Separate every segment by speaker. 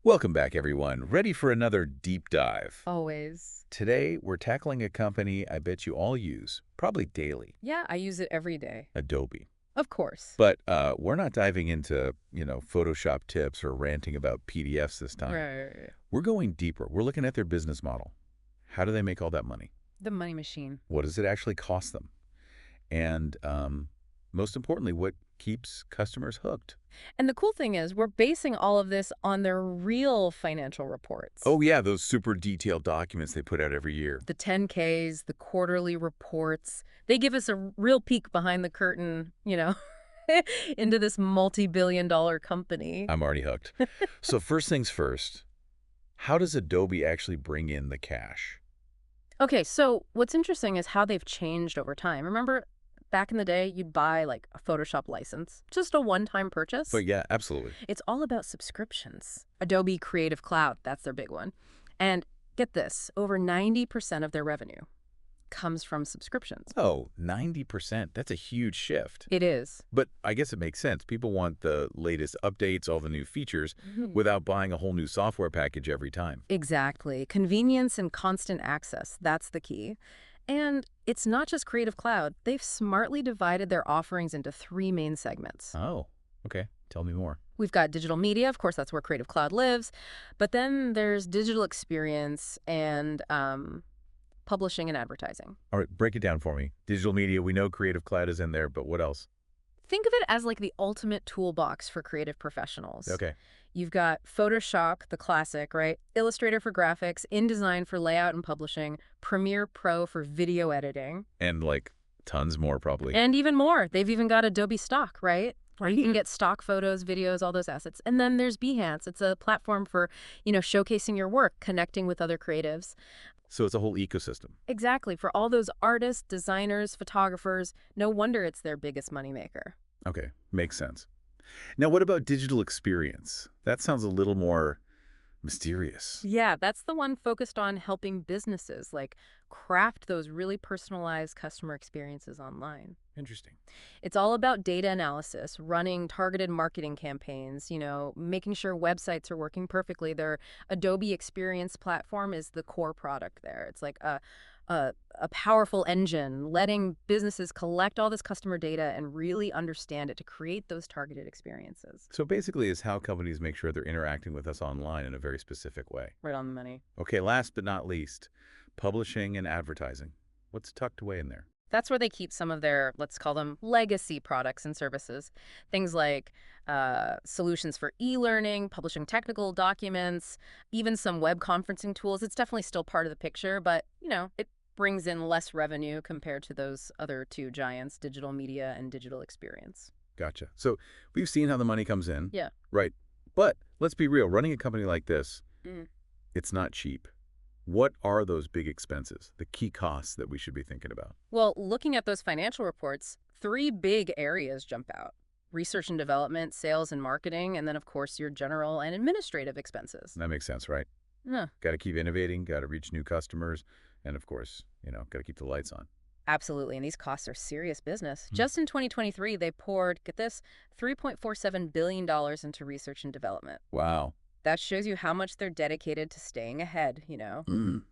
Speaker 1: Welcome back, everyone. Ready for another deep dive.
Speaker 2: Always.
Speaker 1: Today, we're tackling a company I bet you all use, probably daily,
Speaker 2: Yeah, I use it every day.
Speaker 1: Adobe.
Speaker 2: Of course.
Speaker 1: But we're not diving into, Photoshop tips or ranting about PDFs this time.
Speaker 2: Right.
Speaker 1: We're going deeper. We're looking at their business model. How do they make all that money?
Speaker 2: The money machine.
Speaker 1: What does it actually cost them? And most importantly, what keeps customers hooked?
Speaker 2: And the cool thing is, we're basing all of this on their real financial reports.
Speaker 1: Oh, yeah, those super detailed documents they put out every year.
Speaker 2: The 10Ks, the quarterly reports, they give us a real peek behind the curtain, into this multi-billion-dollar company.
Speaker 1: I'm already hooked. So first things first, how does Adobe actually bring in the cash?
Speaker 2: Okay, so what's interesting is how they've changed over time. Remember, back in the day, you'd buy like a Photoshop license, just a one-time purchase.
Speaker 1: But yeah, absolutely.
Speaker 2: It's all about subscriptions. Adobe Creative Cloud, that's their big one. And get this, over 90% of their revenue comes from subscriptions.
Speaker 1: Oh, 90%. That's a huge shift.
Speaker 2: It is.
Speaker 1: But I guess it makes sense. People want the latest updates, all the new features, without buying a whole new software package every time.
Speaker 2: Exactly. Convenience and constant access, that's the key. And it's not just Creative Cloud. They've smartly divided their offerings into three main segments.
Speaker 1: Oh, okay. Tell me more.
Speaker 2: We've got digital media, of course, that's where Creative Cloud lives. But then there's digital experience and publishing and advertising.
Speaker 1: All right, break it down for me. Digital media, we know Creative Cloud is in there, but what else?
Speaker 2: Think of it as like the ultimate toolbox for creative professionals.
Speaker 1: Okay.
Speaker 2: You've got Photoshop, the classic, right? Illustrator for graphics, InDesign for layout and publishing, Premiere Pro for video editing.
Speaker 1: And like tons more probably.
Speaker 2: And even more. They've even got Adobe Stock, right? Where you can get stock photos, videos, all those assets. And then there's Behance. It's a platform for, showcasing your work, connecting with other creatives.
Speaker 1: So it's a whole ecosystem.
Speaker 2: Exactly. For all those artists, designers, photographers, no wonder it's their biggest moneymaker.
Speaker 1: Okay, makes sense. Now, what about digital experience? That sounds a little more mysterious.
Speaker 2: Yeah, that's the one focused on helping businesses like craft those really personalized customer experiences online.
Speaker 1: Interesting.
Speaker 2: It's all about data analysis, running targeted marketing campaigns, making sure websites are working perfectly. Their Adobe Experience platform is the core product there. It's like a powerful engine, letting businesses collect all this customer data and really understand it to create those targeted experiences.
Speaker 1: So basically, it's how companies make sure they're interacting with us online in a very specific way.
Speaker 2: Right on the money.
Speaker 1: Okay, last but not least, publishing and advertising. What's tucked away in there?
Speaker 2: That's where they keep some of their, let's call them, legacy products and services. Things like solutions for e-learning, publishing technical documents, even some web conferencing tools. It's definitely still part of the picture, but, it brings in less revenue compared to those other two giants, digital media and digital experience.
Speaker 1: Gotcha. So we've seen how the money comes in.
Speaker 2: Yeah.
Speaker 1: Right. But let's be real. Running a company like this, it's not cheap. What are those big expenses, the key costs that we should be thinking about?
Speaker 2: Well, looking at those financial reports, three big areas jump out. Research and development, sales and marketing, and then, of course, your general and administrative expenses.
Speaker 1: That makes sense, right?
Speaker 2: Yeah.
Speaker 1: Got to keep innovating, got to reach new customers, and of course, got to keep the lights on.
Speaker 2: Absolutely, and these costs are serious business. Just in 2023, they poured, get this, $3.47 billion into research and development.
Speaker 1: Wow.
Speaker 2: That shows you how much they're dedicated to staying ahead,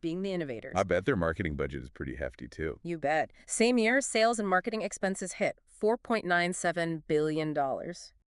Speaker 2: being the innovators.
Speaker 1: I bet their marketing budget is pretty hefty, too.
Speaker 2: You bet. Same year, sales and marketing expenses hit $4.97 billion.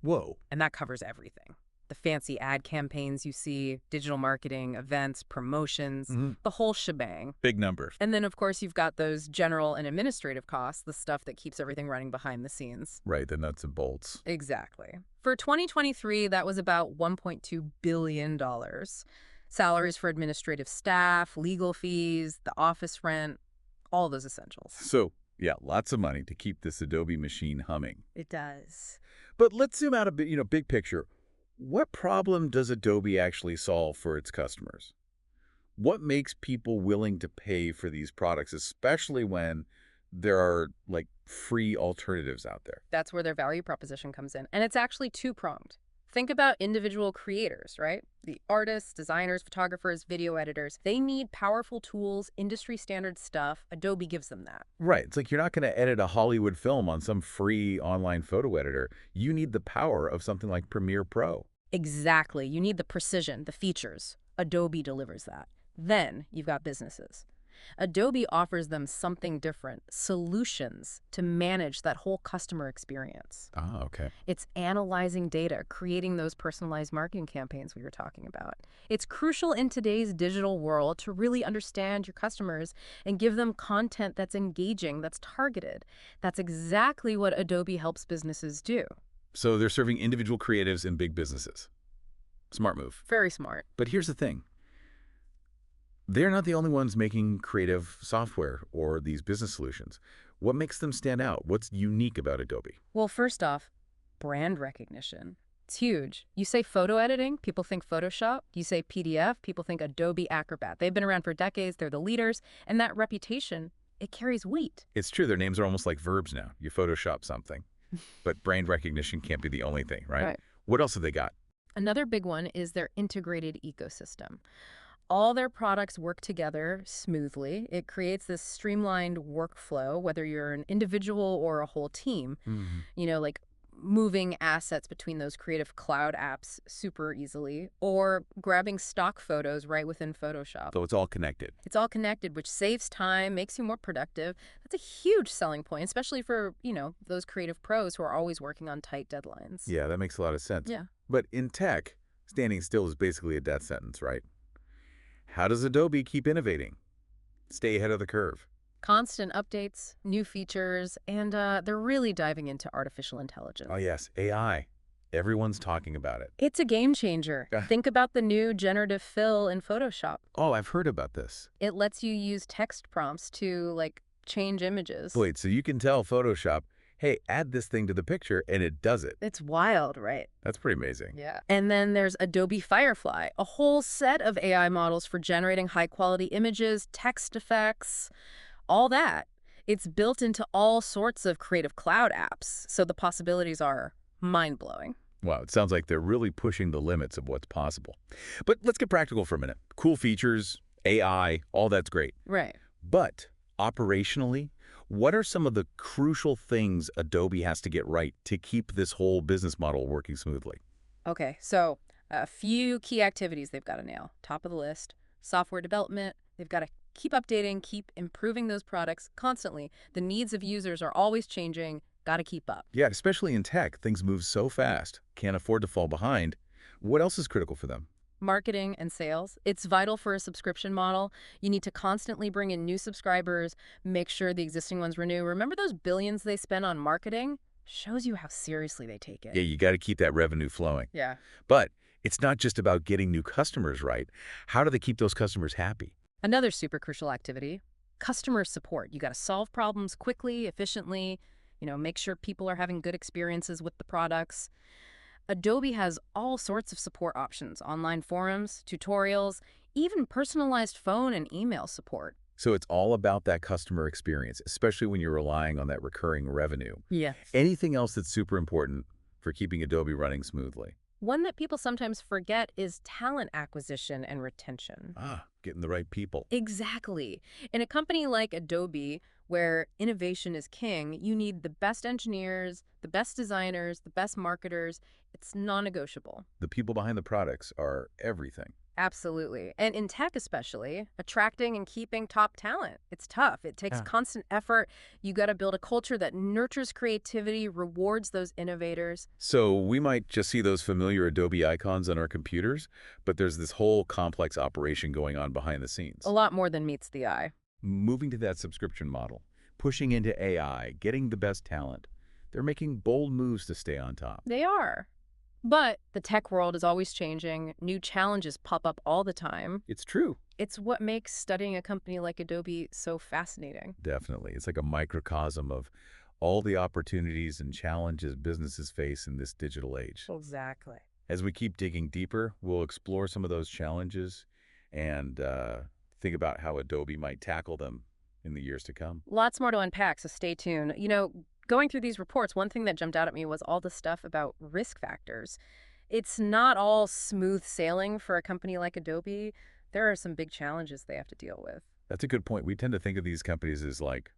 Speaker 1: Whoa.
Speaker 2: And that covers everything. The fancy ad campaigns you see, digital marketing, events, promotions, the whole shebang.
Speaker 1: Big number.
Speaker 2: And then, of course, you've got those general and administrative costs, the stuff that keeps everything running behind the scenes.
Speaker 1: Right, the nuts and bolts.
Speaker 2: Exactly. For 2023, that was about $1.2 billion. Salaries for administrative staff, legal fees, the office rent, all those essentials.
Speaker 1: So, yeah, lots of money to keep this Adobe machine humming.
Speaker 2: It does.
Speaker 1: But let's zoom out a bit, big picture. What problem does Adobe actually solve for its customers? What makes people willing to pay for these products, especially when there are, like, free alternatives out there?
Speaker 2: That's where their value proposition comes in. And it's actually two-pronged. Think about individual creators, right? The artists, designers, photographers, video editors. They need powerful tools, industry standard stuff. Adobe gives them that.
Speaker 1: Right. It's like you're not going to edit a Hollywood film on some free online photo editor. You need the power of something like Premiere Pro.
Speaker 2: Exactly. You need the precision, the features. Adobe delivers that. Then you've got businesses. Adobe offers them something different, solutions to manage that whole customer experience.
Speaker 1: Ah, okay.
Speaker 2: It's analyzing data, creating those personalized marketing campaigns we were talking about. It's crucial in today's digital world to really understand your customers and give them content that's engaging, that's targeted. That's exactly what Adobe helps businesses do.
Speaker 1: So they're serving individual creatives and big businesses. Smart move.
Speaker 2: Very smart.
Speaker 1: But here's the thing. They're not the only ones making creative software or these business solutions. What makes them stand out? What's unique about Adobe?
Speaker 2: Well, first off, brand recognition. It's huge. You say photo editing, people think Photoshop. You say PDF, people think Adobe Acrobat. They've been around for decades, they're the leaders, and that reputation, it carries weight.
Speaker 1: It's true, their names are almost like verbs now. You Photoshop something. But brand recognition can't be the only thing, right?
Speaker 2: Right.
Speaker 1: What else have they got?
Speaker 2: Another big one is their integrated ecosystem. All their products work together smoothly. It creates this streamlined workflow, whether you're an individual or a whole team,
Speaker 1: Mhm.
Speaker 2: like moving assets between those creative cloud apps super easily, or grabbing stock photos right within Photoshop.
Speaker 1: So it's all connected.
Speaker 2: It's all connected, which saves time, makes you more productive. That's a huge selling point, especially for, those creative pros who are always working on tight deadlines.
Speaker 1: Yeah, that makes a lot of sense.
Speaker 2: Yeah.
Speaker 1: But in tech, standing still is basically a death sentence, right? How does Adobe keep innovating? Stay ahead of the curve.
Speaker 2: Constant updates, new features, and they're really diving into artificial intelligence.
Speaker 1: Oh yes, AI. Everyone's talking about it.
Speaker 2: It's a game changer.
Speaker 1: Ah.
Speaker 2: Think about the new generative fill in Photoshop.
Speaker 1: Oh, I've heard about this.
Speaker 2: It lets you use text prompts to, change images.
Speaker 1: Wait, so you can tell Photoshop, hey, add this thing to the picture, and it does it.
Speaker 2: It's wild, right?
Speaker 1: That's pretty amazing.
Speaker 2: Yeah. And then there's Adobe Firefly, a whole set of AI models for generating high-quality images, text effects, all that. It's built into all sorts of Creative Cloud apps, so the possibilities are mind-blowing.
Speaker 1: Wow, it sounds like they're really pushing the limits of what's possible. But let's get practical for a minute. Cool features, AI, all that's great.
Speaker 2: Right.
Speaker 1: But operationally, what are some of the crucial things Adobe has to get right to keep this whole business model working smoothly?
Speaker 2: Okay, so a few key activities they've got to nail. Top of the list, software development. They've got to keep updating, keep improving those products constantly. The needs of users are always changing. Got to keep up.
Speaker 1: Yeah, especially in tech, things move so fast. Can't afford to fall behind. What else is critical for them?
Speaker 2: Marketing and sales. It's vital for a subscription model. You need to constantly bring in new subscribers, make sure the existing ones renew. Remember those billions they spend on marketing? Shows you how seriously they take it.
Speaker 1: Yeah, you got to keep that revenue flowing.
Speaker 2: Yeah.
Speaker 1: But it's not just about getting new customers right. How do they keep those customers happy?
Speaker 2: Another super crucial activity, customer support. You got to solve problems quickly, efficiently, make sure people are having good experiences with the products. Adobe has all sorts of support options, online forums, tutorials, even personalized phone and email support.
Speaker 1: So it's all about that customer experience, especially when you're relying on that recurring revenue.
Speaker 2: Yes.
Speaker 1: Anything else that's super important for keeping Adobe running smoothly?
Speaker 2: One that people sometimes forget is talent acquisition and retention.
Speaker 1: Ah, getting the right people.
Speaker 2: Exactly. In a company like Adobe, where innovation is king, you need the best engineers, the best designers, the best marketers. It's non-negotiable.
Speaker 1: The people behind the products are everything.
Speaker 2: Absolutely. And in tech especially, attracting and keeping top talent. It's tough. It takes
Speaker 1: Yeah.
Speaker 2: constant effort. You got to build a culture that nurtures creativity, rewards those innovators.
Speaker 1: So we might just see those familiar Adobe icons on our computers, but there's this whole complex operation going on behind the scenes.
Speaker 2: A lot more than meets the eye.
Speaker 1: Moving to that subscription model, pushing into AI, getting the best talent. They're making bold moves to stay on top.
Speaker 2: They are. But the tech world is always changing. New challenges pop up all the time.
Speaker 1: It's true.
Speaker 2: It's what makes studying a company like Adobe so fascinating.
Speaker 1: Definitely. It's like a microcosm of all the opportunities and challenges businesses face in this digital age.
Speaker 2: Exactly.
Speaker 1: As we keep digging deeper, we'll explore some of those challenges and think about how Adobe might tackle them in the years to come.
Speaker 2: Lots more to unpack, so stay tuned. Going through these reports, one thing that jumped out at me was all the stuff about risk factors. It's not all smooth sailing for a company like Adobe. There are some big challenges they have to deal with.
Speaker 1: That's a good point. We tend to think of these companies as like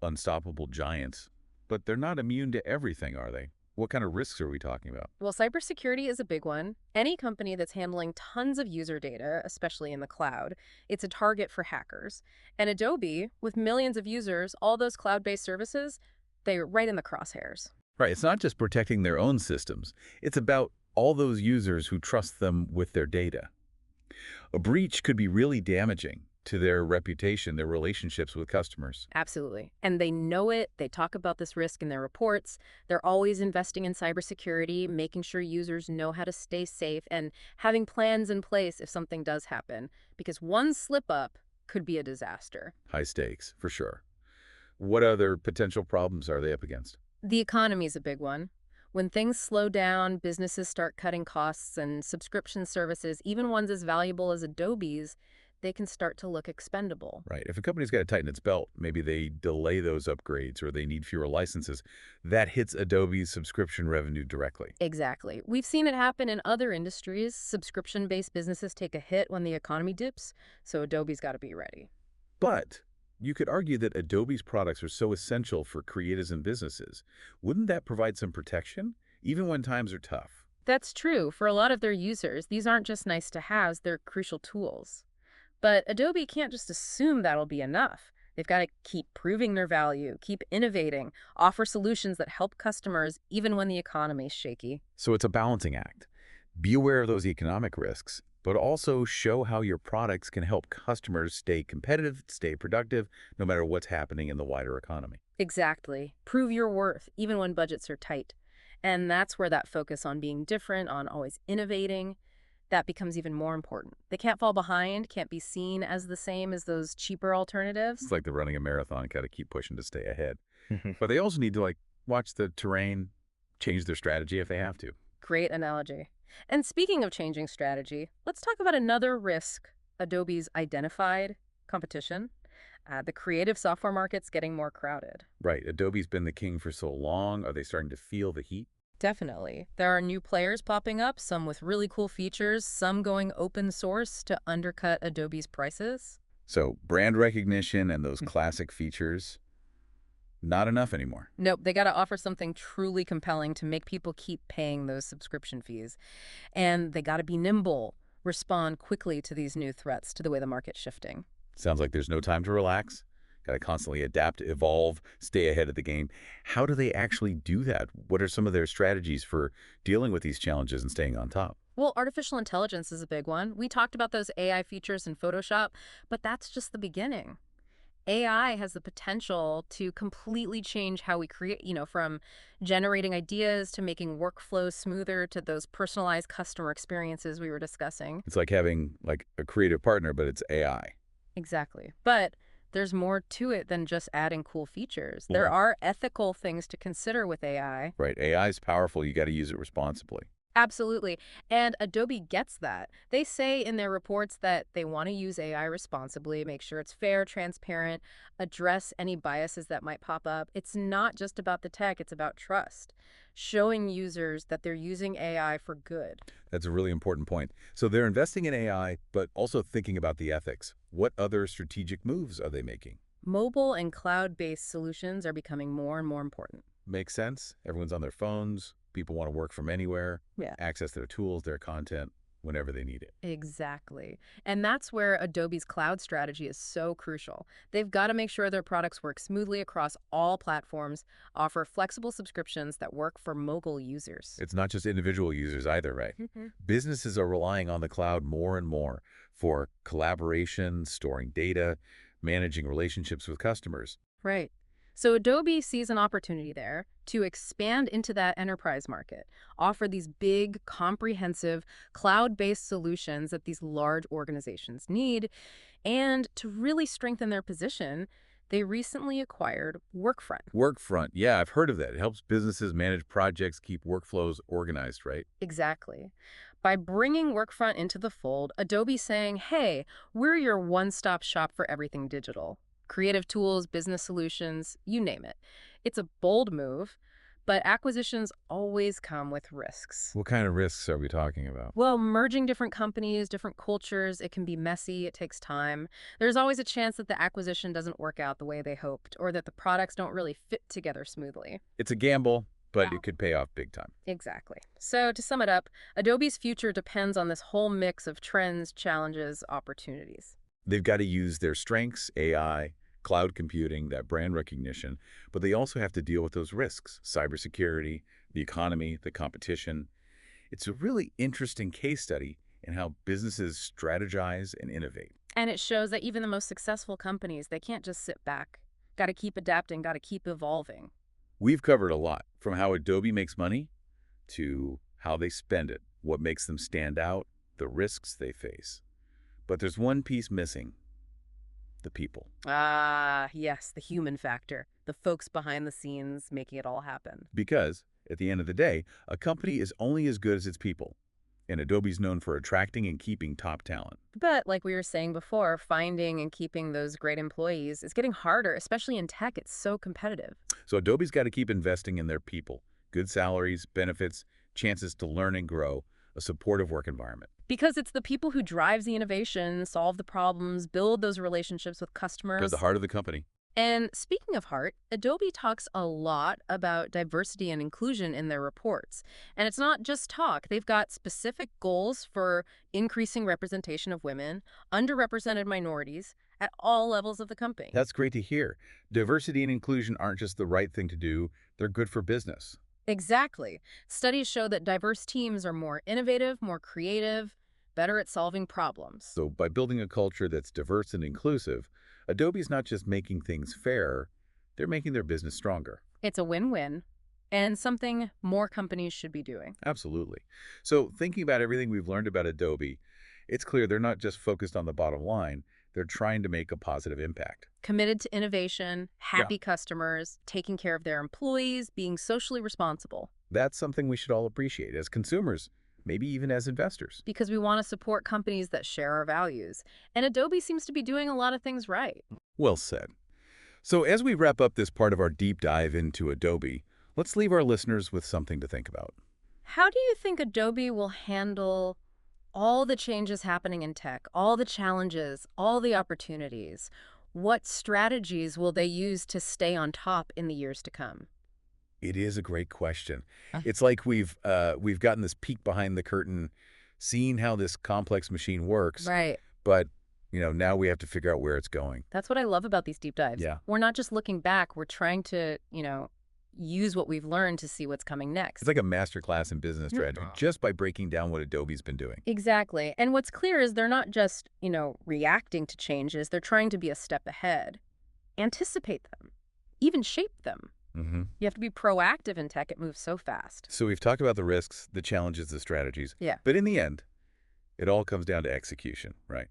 Speaker 1: unstoppable giants, but they're not immune to everything, are they? What kind of risks are we talking about?
Speaker 2: Well, cybersecurity is a big one. Any company that's handling tons of user data, especially in the cloud, it's a target for hackers. And Adobe, with millions of users, all those cloud-based services, they're right in the crosshairs.
Speaker 1: Right, it's not just protecting their own systems. It's about all those users who trust them with their data. A breach could be really damaging to their reputation, their relationships with customers.
Speaker 2: Absolutely. And they know it. They talk about this risk in their reports. They're always investing in cybersecurity, making sure users know how to stay safe and having plans in place if something does happen. Because one slip up could be a disaster.
Speaker 1: High stakes, for sure. What other potential problems are they up against?
Speaker 2: The economy is a big one. When things slow down, businesses start cutting costs and subscription services, even ones as valuable as Adobe's, they can start to look expendable.
Speaker 1: Right. If a company's got to tighten its belt, maybe they delay those upgrades or they need fewer licenses, that hits Adobe's subscription revenue directly.
Speaker 2: Exactly. We've seen it happen in other industries. Subscription-based businesses take a hit when the economy dips, so Adobe's got to be ready.
Speaker 1: But you could argue that Adobe's products are so essential for creatives and businesses. Wouldn't that provide some protection, even when times are tough?
Speaker 2: That's true. For a lot of their users, these aren't just nice to haves, they're crucial tools. But Adobe can't just assume that'll be enough. They've got to keep proving their value, keep innovating, offer solutions that help customers even when the economy's shaky.
Speaker 1: So it's a balancing act. Be aware of those economic risks, but also show how your products can help customers stay competitive, stay productive, no matter what's happening in the wider economy.
Speaker 2: Exactly. Prove your worth, even when budgets are tight. And that's where that focus on being different, on always innovating, that becomes even more important. They can't fall behind, can't be seen as the same as those cheaper
Speaker 1: It's
Speaker 2: alternatives.
Speaker 1: like they're running a marathon, got to keep pushing to stay ahead. But they also need to watch the terrain, change their strategy if they have to.
Speaker 2: Great analogy. And speaking of changing strategy, let's talk about another risk Adobe's identified: competition. The creative software market's getting more crowded.
Speaker 1: Right. Adobe's been the king for so long. Are they starting to feel the heat?
Speaker 2: Definitely. There are new players popping up, some with really cool features, some going open source to undercut Adobe's prices.
Speaker 1: So brand recognition and those classic features, not enough anymore.
Speaker 2: Nope, they got to offer something truly compelling to make people keep paying those subscription fees. And they got to be nimble, respond quickly to these new threats, to the way the market's shifting.
Speaker 1: Sounds like there's no time to relax. Got to constantly adapt, evolve, stay ahead of the game. How do they actually do that? What are some of their strategies for dealing with these challenges and staying on top?
Speaker 2: Well, artificial intelligence is a big one. We talked about those AI features in Photoshop, but that's just the beginning. AI has the potential to completely change how we create, from generating ideas to making workflows smoother to those personalized customer experiences we were discussing.
Speaker 1: It's like having a creative partner, but it's AI.
Speaker 2: Exactly. But there's more to it than just adding cool features. There
Speaker 1: Well,
Speaker 2: are ethical things to consider with AI.
Speaker 1: right. AI is powerful. You got to use it responsibly.
Speaker 2: Absolutely. And Adobe gets that. They say in their reports that they want to use AI responsibly, make sure it's fair, transparent, address any biases that might pop up. It's not just about the tech, it's about trust, showing users that they're using AI for good.
Speaker 1: That's a really important point. So they're investing in AI, but also thinking about the ethics. What other strategic moves are they making?
Speaker 2: Mobile and cloud-based solutions are becoming more and more important.
Speaker 1: Makes sense. Everyone's on their phones. People want to work from anywhere,
Speaker 2: Yeah.
Speaker 1: access their tools, their content, whenever they need it.
Speaker 2: Exactly. And that's where Adobe's cloud strategy is so crucial. They've got to make sure their products work smoothly across all platforms, offer flexible subscriptions that work for mobile users.
Speaker 1: It's not just individual users either, right?
Speaker 2: Mhm.
Speaker 1: Businesses are relying on the cloud more and more for collaboration, storing data, managing relationships with customers.
Speaker 2: Right. So Adobe sees an opportunity there to expand into that enterprise market, offer these big, comprehensive, cloud-based solutions that these large organizations need, and to really strengthen their position, they recently acquired Workfront.
Speaker 1: Workfront, yeah, I've heard of that. It helps businesses manage projects, keep workflows organized, right?
Speaker 2: Exactly. By bringing Workfront into the fold, Adobe's saying, hey, we're your one-stop shop for everything digital. Creative tools, business solutions, you name it. It's a bold move, but acquisitions always come with risks.
Speaker 1: What kind of risks are we talking about?
Speaker 2: Well, merging different companies, different cultures, it can be messy, it takes time. There's always a chance that the acquisition doesn't work out the way they hoped, or that the products don't really fit together smoothly.
Speaker 1: It's a gamble. but it could pay off big time.
Speaker 2: Exactly. So to sum it up, Adobe's future depends on this whole mix of trends, challenges, opportunities.
Speaker 1: They've got to use their strengths, AI, cloud computing, that brand recognition, but they also have to deal with those risks, cybersecurity, the economy, the competition. It's a really interesting case study in how businesses strategize and innovate.
Speaker 2: And it shows that even the most successful companies, they can't just sit back. Got to keep adapting, got to keep evolving.
Speaker 1: We've covered a lot, from how Adobe makes money to how they spend it, what makes them stand out, the risks they face. But there's one piece missing: the people.
Speaker 2: Ah, yes, the human factor. The folks behind the scenes making it all happen.
Speaker 1: Because, at the end of the day, a company is only as good as its people. And Adobe's known for attracting and keeping top talent.
Speaker 2: But like we were saying before, finding and keeping those great employees is getting harder, especially in tech. It's so competitive.
Speaker 1: So Adobe's got to keep investing in their people. Good salaries, benefits, chances to learn and grow, a supportive work environment.
Speaker 2: Because it's the people who drives the innovation, solve the problems, build those relationships with
Speaker 1: They're
Speaker 2: customers.
Speaker 1: the heart of the company.
Speaker 2: And speaking of heart, Adobe talks a lot about diversity and inclusion in their reports. And it's not just talk. They've got specific goals for increasing representation of women, underrepresented minorities at all levels of the company.
Speaker 1: That's great to hear. Diversity and inclusion aren't just the right thing to do, they're good for business.
Speaker 2: Exactly. Studies show that diverse teams are more innovative, more creative, better at solving problems.
Speaker 1: So by building a culture that's diverse and inclusive, Adobe's not just making things fair, they're making their business stronger.
Speaker 2: It's a win-win and something more companies should be doing.
Speaker 1: Absolutely. So thinking about everything we've learned about Adobe, it's clear they're not just focused on the bottom line, they're trying to make a positive impact.
Speaker 2: Committed to innovation,
Speaker 1: Yeah.
Speaker 2: happy customers, taking care of their employees, being socially responsible.
Speaker 1: That's something we should all appreciate as consumers, maybe even as investors.
Speaker 2: Because we want to support companies that share our values. And Adobe seems to be doing a lot of things right.
Speaker 1: Well said. So as we wrap up this part of our deep dive into Adobe, let's leave our listeners with something to think about.
Speaker 2: How do you think Adobe will handle all the changes happening in tech, all the challenges, all the opportunities? What strategies will they use to stay on top in the years to come?
Speaker 1: It is a great question. It's like we've gotten this peek behind the curtain, seeing how this complex machine works,
Speaker 2: Right.
Speaker 1: but now we have to figure out where it's going.
Speaker 2: That's what I love about these deep dives.
Speaker 1: Yeah.
Speaker 2: We're not just looking back, we're trying to, use what we've learned to see what's coming next.
Speaker 1: It's like a master class in business strategy just by breaking down what Adobe's been doing.
Speaker 2: Exactly. And what's clear is they're not just, reacting to changes, they're trying to be a step ahead, anticipate them, even shape them.
Speaker 1: Hmm.
Speaker 2: You have to be proactive in tech. It moves so fast.
Speaker 1: So we've talked about the risks, the challenges, the strategies.
Speaker 2: Yeah.
Speaker 1: But in the end, it all comes down to execution, right?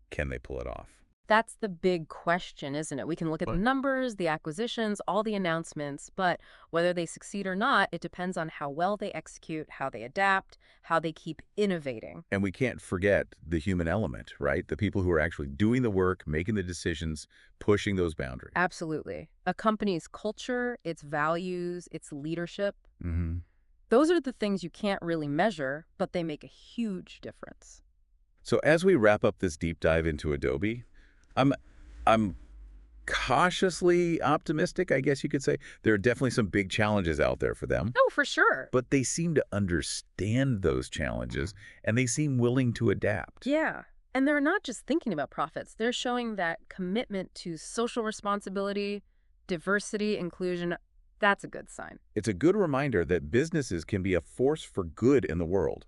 Speaker 1: Can they pull it off?
Speaker 2: That's the big question, isn't it? We can look at the numbers, the acquisitions, all the announcements, but whether they succeed or not, it depends on how well they execute, how they adapt, how they keep innovating.
Speaker 1: And we can't forget the human element, right? The people who are actually doing the work, making the decisions, pushing those boundaries.
Speaker 2: Absolutely. A company's culture, its values, its leadership,
Speaker 1: Hmm.
Speaker 2: those are the things you can't really measure, but they make a huge difference.
Speaker 1: So as we wrap up this deep dive into Adobe, I'm cautiously optimistic, I guess you could say. There are definitely some big challenges out there for them,
Speaker 2: Oh, for sure.
Speaker 1: but they seem to understand those challenges and they seem willing to adapt.
Speaker 2: Yeah. And they're not just thinking about profits. They're showing that commitment to social responsibility, diversity, inclusion. That's a good sign.
Speaker 1: It's a good reminder that businesses can be a force for good in the world,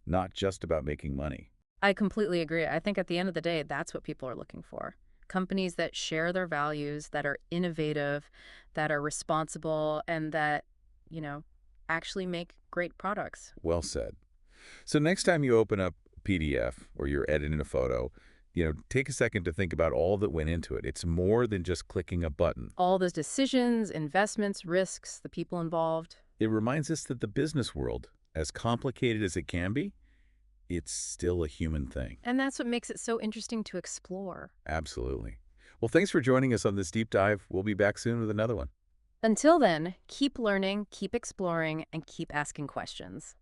Speaker 1: not just about making money.
Speaker 2: I completely agree. I think at the end of the day, that's what people are looking for. Companies that share their values, that are innovative, that are responsible, and that, actually make great products.
Speaker 1: Well said. So next time you open up a PDF or you're editing a photo, take a second to think about all that went into it. It's more than just clicking a button.
Speaker 2: All those decisions, investments, risks, the people involved.
Speaker 1: It reminds us that the business world, as complicated as it can be, it's still a human thing.
Speaker 2: And that's what makes it so interesting to explore.
Speaker 1: Absolutely. Well, thanks for joining us on this deep dive. We'll be back soon with another one.
Speaker 2: Until then, keep learning, keep exploring, and keep asking questions.